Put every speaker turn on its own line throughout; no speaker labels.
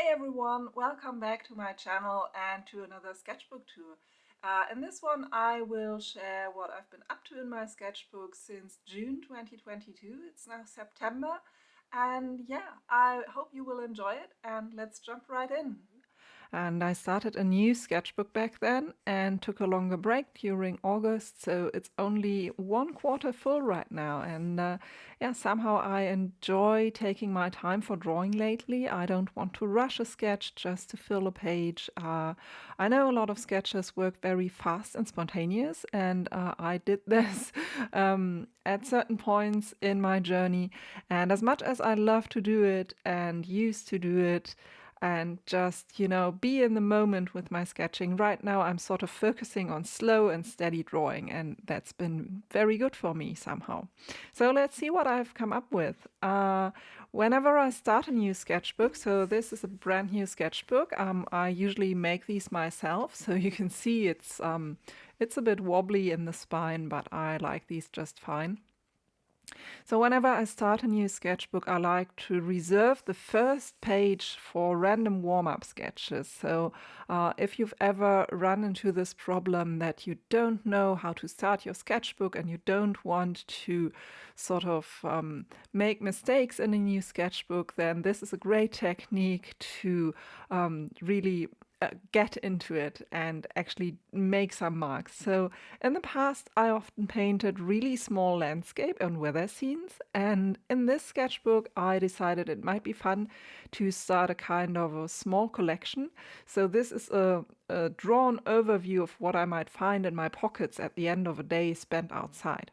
Hey everyone, welcome back to my channel and to another sketchbook tour. In this one I will share what I've been up to in my sketchbook since June 2022. It's now September and yeah, I hope you will enjoy it and let's jump right in. And I started a new sketchbook back then and took a longer break during August, so it's only 1/4 full right now. And yeah, somehow I enjoy taking my time for drawing lately. I don't want to rush a sketch just to fill a page. I know a lot of sketches work very fast and spontaneous, and I did this at certain points in my journey. And as much as I love to do it and used to do it, and just, be in the moment with my sketching. Right now, I'm sort of focusing on slow and steady drawing, and that's been very good for me somehow. So let's see what I've come up with. Whenever I start a new sketchbook, so this is a brand new sketchbook, I usually make these myself. So you can see it's a bit wobbly in the spine, but I like these just fine. So whenever I start a new sketchbook, I like to reserve the first page for random warm-up sketches. So if you've ever run into this problem that you don't know how to start your sketchbook and you don't want to sort of make mistakes in a new sketchbook, then this is a great technique to really get into it and actually make some marks. So in the past, I often painted really small landscape and weather scenes. And in this sketchbook, I decided it might be fun to start a kind of a small collection. So this is a drawn overview of what I might find in my pockets at the end of a day spent outside.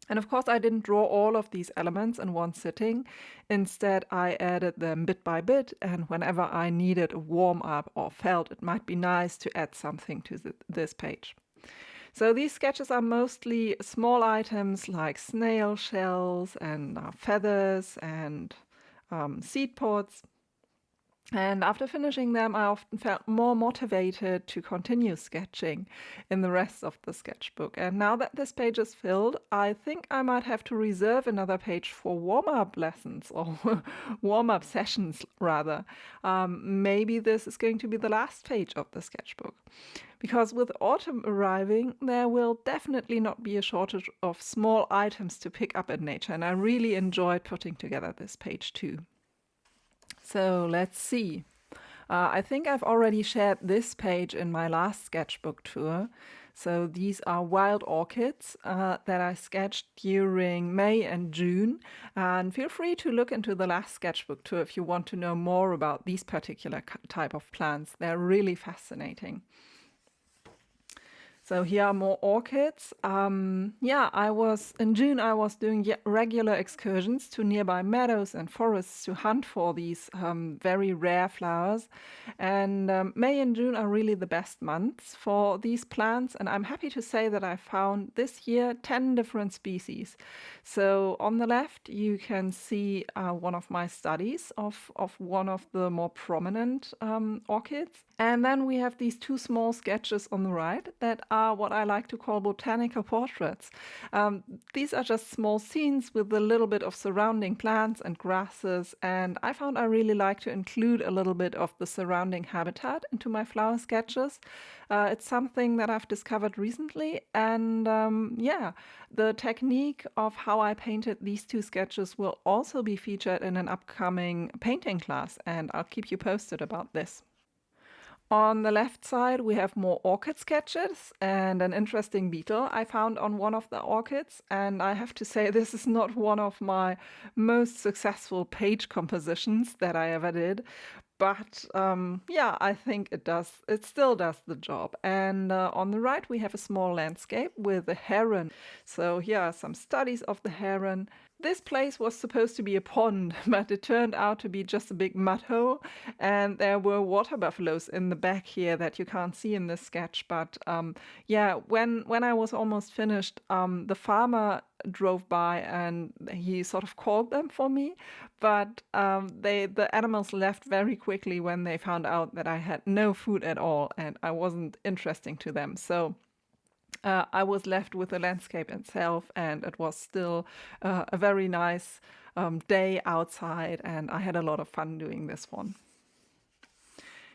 And of course, I didn't draw all of these elements in one sitting. Instead, I added them bit by bit, and whenever I needed a warm-up or felt it might be nice to add something to this page. So these sketches are mostly small items like snail shells and feathers and seed pods. And after finishing them, I often felt more motivated to continue sketching in the rest of the sketchbook. And now that this page is filled, I think I might have to reserve another page for warm-up lessons or warm-up sessions, rather. Maybe this is going to be the last page of the sketchbook. Because with autumn arriving, there will definitely not be a shortage of small items to pick up in nature. And I really enjoyed putting together this page too. So let's see. I think I've already shared this page in my last sketchbook tour. So these are wild orchids that I sketched during May and June. And feel free to look into the last sketchbook tour if you want to know more about these particular type of plants. They're really fascinating. So here are more orchids. In June I was doing regular excursions to nearby meadows and forests to hunt for these very rare flowers. And May and June are really the best months for these plants. And I'm happy to say that I found this year 10 different species. So on the left you can see one of my studies of one of the more prominent orchids. And then we have these two small sketches on the right that are what I like to call botanical portraits. These are just small scenes with a little bit of surrounding plants and grasses, and I found I really like to include a little bit of the surrounding habitat into my flower sketches. It's something that I've discovered recently, and the technique of how I painted these two sketches will also be featured in an upcoming painting class, and I'll keep you posted about this. On the left side, we have more orchid sketches and an interesting beetle I found on one of the orchids. And I have to say, this is not one of my most successful page compositions that I ever did. But I think it still does the job. And on the right, we have a small landscape with a heron. So here are some studies of the heron. This place was supposed to be a pond, but it turned out to be just a big mud hole. And there were water buffaloes in the back here that you can't see in this sketch. But when I was almost finished, the farmer drove by and he sort of called them for me, but the animals left very quickly when they found out that I had no food at all and I wasn't interesting to them. So I was left with the landscape itself, and it was still a very nice day outside, and I had a lot of fun doing this one.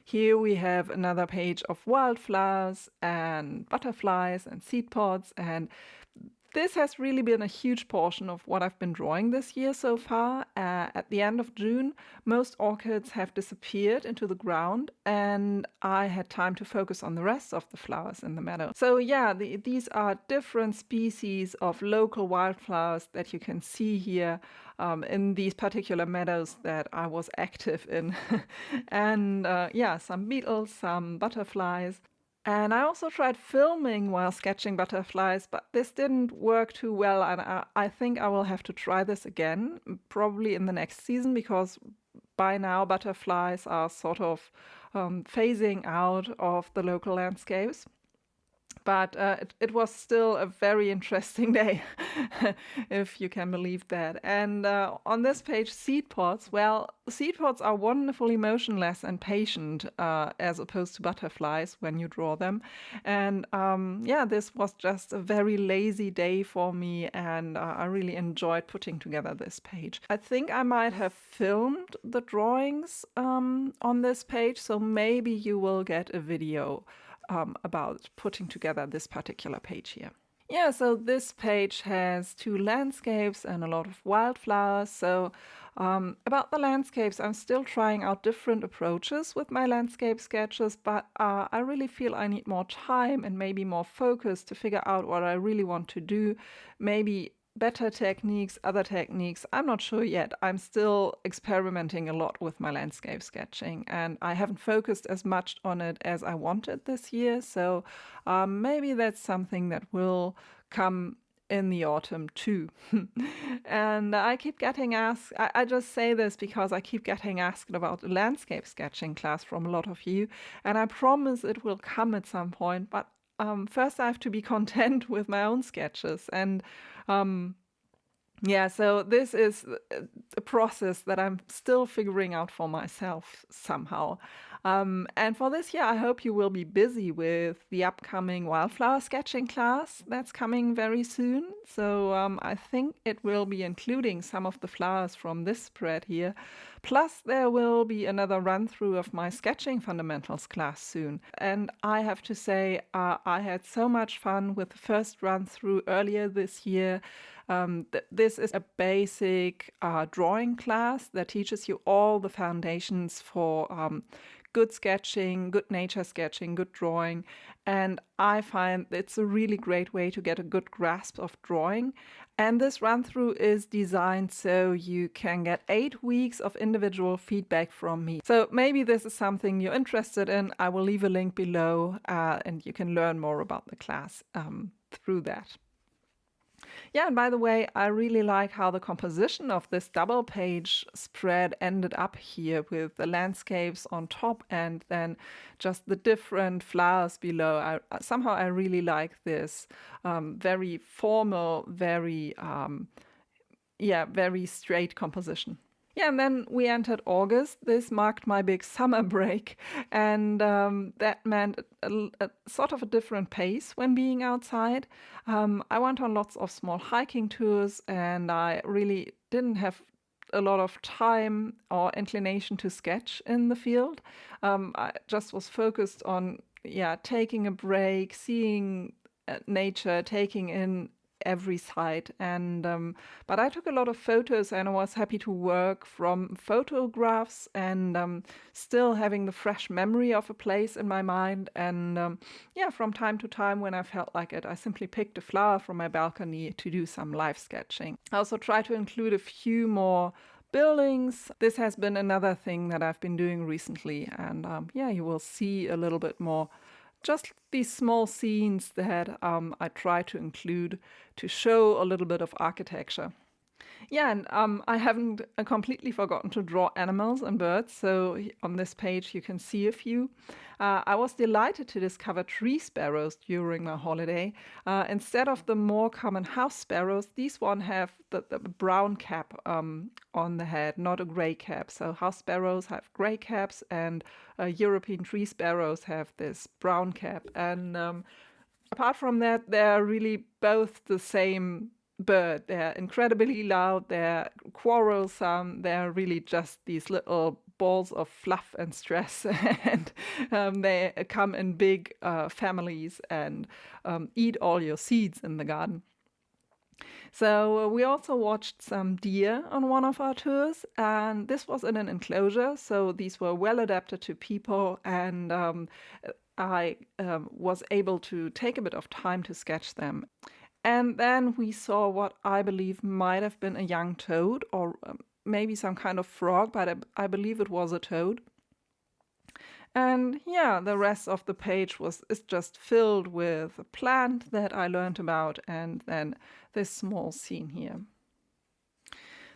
Here we have another page of wildflowers and butterflies and seed pods, and this has really been a huge portion of what I've been drawing this year so far. At the end of June, most orchids have disappeared into the ground, and I had time to focus on the rest of the flowers in the meadow. So yeah, these are different species of local wildflowers that you can see here in these particular meadows that I was active in. And yeah, some beetles, some butterflies. And I also tried filming while sketching butterflies, but this didn't work too well. And I think I will have to try this again, probably in the next season, because by now butterflies are sort of phasing out of the local landscapes. But it was still a very interesting day, if you can believe that. And on this page, seed pods, well, seed pods are wonderfully motionless and patient as opposed to butterflies when you draw them. And yeah, this was just a very lazy day for me, and I really enjoyed putting together this page. I think I might have filmed the drawings on this page, so maybe you will get a video about putting together this particular page here. Yeah, so this page has 2 landscapes and a lot of wildflowers. So about the landscapes, I'm still trying out different approaches with my landscape sketches, but I really feel I need more time and maybe more focus to figure out what I really want to do. Maybe better techniques, other techniques, I'm not sure yet. I'm still experimenting a lot with my landscape sketching, and I haven't focused as much on it as I wanted this year. So maybe that's something that will come in the autumn too. And I keep getting asked, I just say this because I keep getting asked about a landscape sketching class from a lot of you, and I promise it will come at some point, but first I have to be content with my own sketches. And yeah, so this is a process that I'm still figuring out for myself somehow. And for this year, I hope you will be busy with the upcoming wildflower sketching class that's coming very soon. So I think it will be including some of the flowers from this spread here. Plus, there will be another run-through of my sketching fundamentals class soon. And I have to say, I had so much fun with the first run-through earlier this year. This is a basic drawing class that teaches you all the foundations for good sketching, good nature sketching, good drawing. And I find it's a really great way to get a good grasp of drawing. And this run-through is designed so you can get 8 weeks of individual feedback from me. So maybe this is something you're interested in. I will leave a link below and you can learn more about the class through that. Yeah, and by the way, I really like how the composition of this double page spread ended up here with the landscapes on top and then just the different flowers below. Somehow I really like this very formal, very straight composition. Yeah, and then we entered August. This marked my big summer break, and that meant a sort of a different pace when being outside. I went on lots of small hiking tours, and I really didn't have a lot of time or inclination to sketch in the field. I just was focused on, taking a break, seeing nature, taking in every site. And but I took a lot of photos, and I was happy to work from photographs and still having the fresh memory of a place in my mind. And from time to time when I felt like it, I simply picked a flower from my balcony to do some live sketching. I also try to include a few more buildings. This has been another thing that I've been doing recently, and you will see a little bit more just these small scenes that I try to include to show a little bit of architecture. Yeah, and I haven't completely forgotten to draw animals and birds, so on this page you can see a few. I was delighted to discover tree sparrows during my holiday. Instead of the more common house sparrows, these one have the brown cap on the head, not a gray cap. So house sparrows have gray caps, and European tree sparrows have this brown cap. And apart from that, they're really both the same bird. They're incredibly loud, they're quarrelsome, they're really just these little balls of fluff and stress, and they come in big families and eat all your seeds in the garden. So we also watched some deer on one of our tours, and this was in an enclosure, so these were well adapted to people, and I was able to take a bit of time to sketch them. And then we saw what I believe might have been a young toad, or maybe some kind of frog, but I believe it was a toad. And yeah, the rest of the page is just filled with a plant that I learned about, and then this small scene here.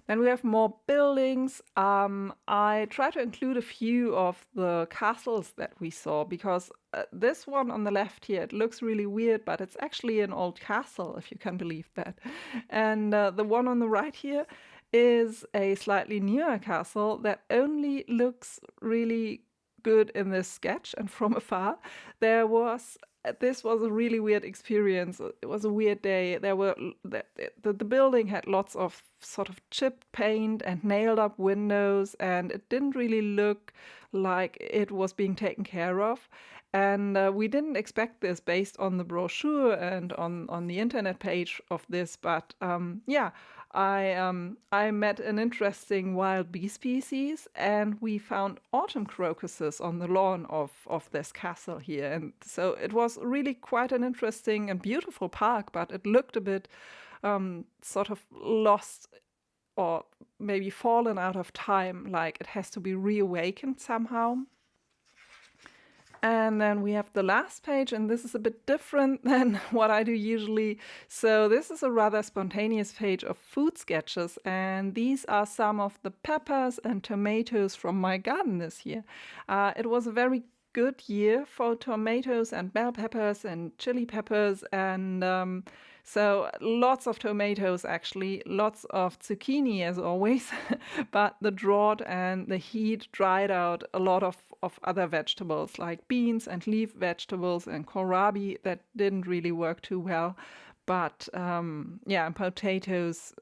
Then we have more buildings. I try to include a few of the castles that we saw, because this one on the left here, it looks really weird, but it's actually an old castle, if you can believe that. And the one on the right here is a slightly newer castle that only looks really good in this sketch and from afar. This was a really weird experience. It was a weird day. The building had lots of sort of chipped paint and nailed up windows, and it didn't really look like it was being taken care of. And we didn't expect this based on the brochure and on the internet page of this, but yeah, I met an interesting wild bee species, and we found autumn crocuses on the lawn of this castle here. And so it was really quite an interesting and beautiful park, but it looked a bit sort of lost or maybe fallen out of time, like it has to be reawakened somehow. And then we have the last page, and this is a bit different than what I do usually. So this is a rather spontaneous page of food sketches, and these are some of the peppers and tomatoes from my garden this year. It was a very good year for tomatoes and bell peppers and chili peppers, and so lots of tomatoes, actually, lots of zucchini as always, but the drought and the heat dried out a lot of other vegetables like beans and leaf vegetables and kohlrabi that didn't really work too well. But yeah, and potatoes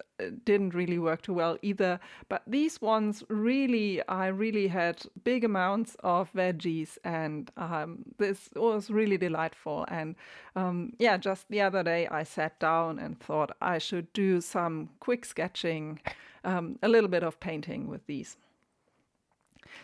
didn't really work too well either. But these ones I really had big amounts of veggies, and this was really delightful. And yeah, just the other day I sat down and thought I should do some quick sketching, a little bit of painting with these.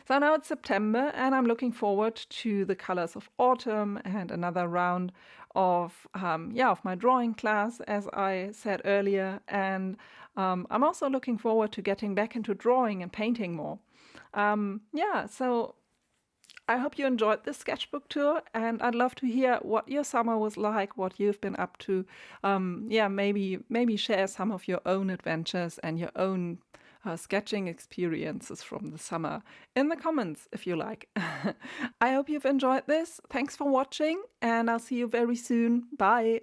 So now it's September, and I'm looking forward to the colors of autumn and another round of my drawing class, as I said earlier. And I'm also looking forward to getting back into drawing and painting more. So I hope you enjoyed this sketchbook tour, and I'd love to hear what your summer was like, what you've been up to. Maybe share some of your own adventures and your own sketching experiences from the summer in the comments if you like. I hope you've enjoyed this. Thanks for watching, and I'll see you very soon. Bye!